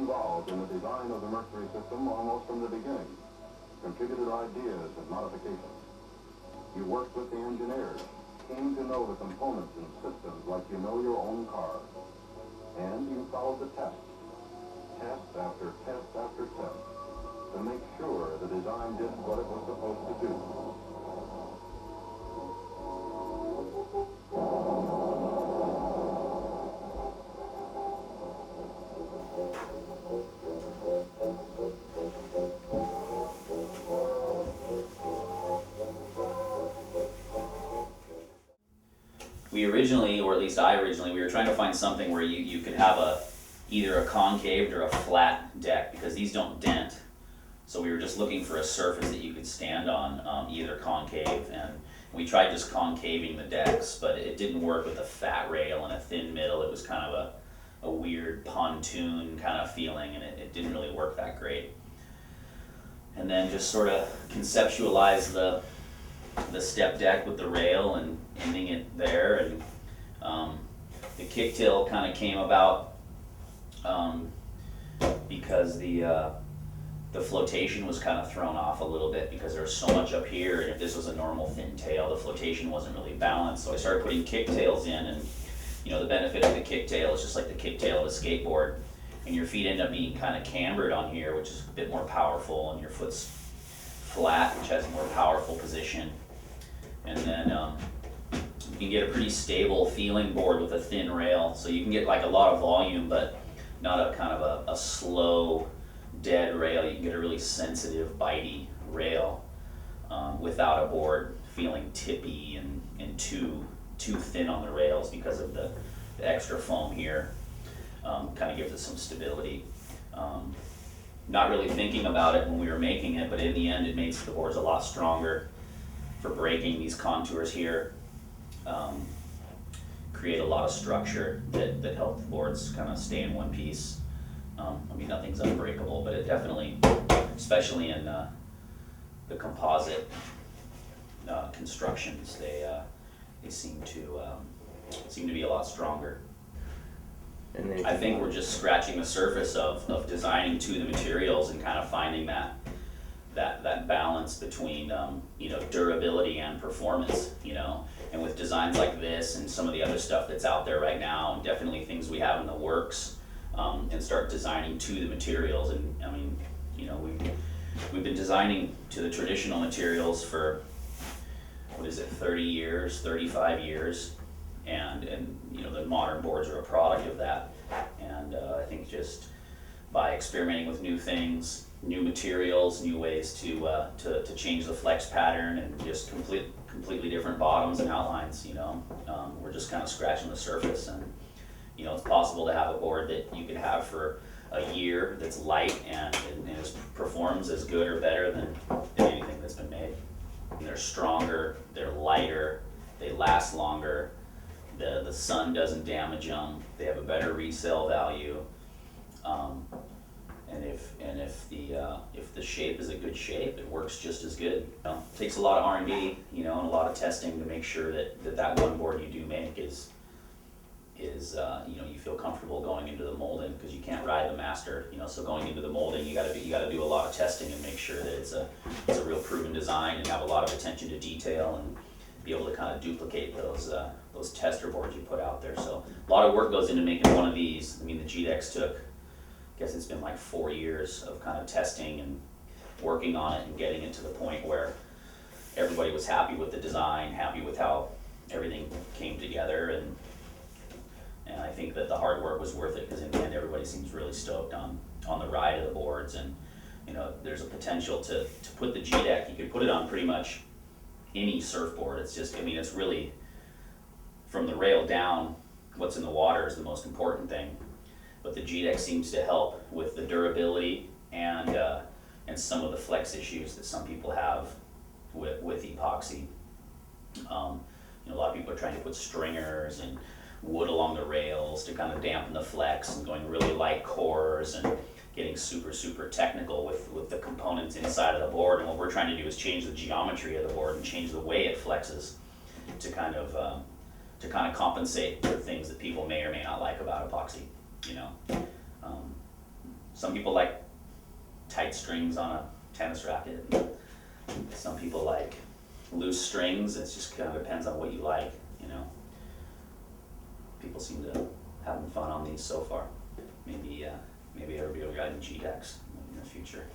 involved in the design of the Mercury system almost from the beginning, contributed ideas and modifications. You worked with the engineers, came to know the components and systems like you know your own car. And you followed the tests, test after test after test, to make sure the design did what it was supposed to do. We originally, or at least I originally, we were trying to find something where you could have either a concaved or a flat deck, because these don't dent. So we were just looking for a surface that you could stand on, either concave, and we tried just concaving the decks, but it didn't work with a fat rail and a thin middle. It was kind of a weird pontoon kind of feeling, and it didn't really work that great. And then just sort of conceptualize the step deck with the rail and ending it there, and the kicktail kind of came about because the flotation was kind of thrown off a little bit because there was so much up here, and if this was a normal thin tail, the flotation wasn't really balanced. So I started putting kicktails in, and the benefit of the kicktail is just like the kicktail of a skateboard, and your feet end up being kind of cambered on here, which is a bit more powerful, and your foot's flat, which has a more powerful position. And then you can get a pretty stable feeling board with a thin rail, so you can get like a lot of volume, but not a kind of a slow, dead rail. You can get a really sensitive, bitey rail without a board feeling tippy and too thin on the rails because of the extra foam here. Kind of gives it some stability. Not really thinking about it when we were making it, but in the end it makes the boards a lot stronger for breaking. These contours here create a lot of structure that help the boards kind of stay in one piece. I mean, nothing's unbreakable, but it definitely, especially in the composite constructions, they seem to be a lot stronger. And I think we're just scratching the surface of designing to the materials and kind of finding that balance between durability and performance, and with designs like this and some of the other stuff that's out there right now, and definitely things we have in the works, and start designing to the materials. And I mean, we've been designing to the traditional materials for 30 years, 35 years, and the modern boards are a product of that. And I think just by experimenting with new things, new materials, new ways to change the flex pattern, and just completely different bottoms and outlines, we're just kind of scratching the surface. And it's possible to have a board that you could have for a year that's light and performs as good or better than anything that's been made. And they're stronger, they're lighter, they last longer, the sun doesn't damage them, they have a better resale value, and if the shape is a good shape, it works just as good. It takes a lot of R&D, and a lot of testing to make sure that one board you do make is you feel comfortable going into the molding, because you can't ride the master. So going into the molding, you got to do a lot of testing and make sure that it's a real proven design, and have a lot of attention to detail, and be able to kind of duplicate those tester boards you put out there. So a lot of work goes into making one of these. I mean, the GDEX took, I guess it's been like 4 years of kind of testing and working on it and getting it to the point where everybody was happy with the design, happy with how everything came together, and I think that the hard work was worth it, because in the end everybody seems really stoked on the ride of the boards. And there's a potential to put the GDEC, you could put it on pretty much any surfboard. It's just, it's really, from the rail down, what's in the water is the most important thing. But the GDEC seems to help with the durability and some of the flex issues that some people have with epoxy. A lot of people are trying to put stringers and wood along the rails to kind of dampen the flex, and going really light cores and getting super technical with the components inside of the board. And what we're trying to do is change the geometry of the board and change the way it flexes to kind of compensate for things that people may or may not like about epoxy. Some people like tight strings on a tennis racket. Some people like loose strings. It just kind of depends on what you like, you know. People seem to having fun on these so far. Maybe everybody will ride in G-Decks in the future.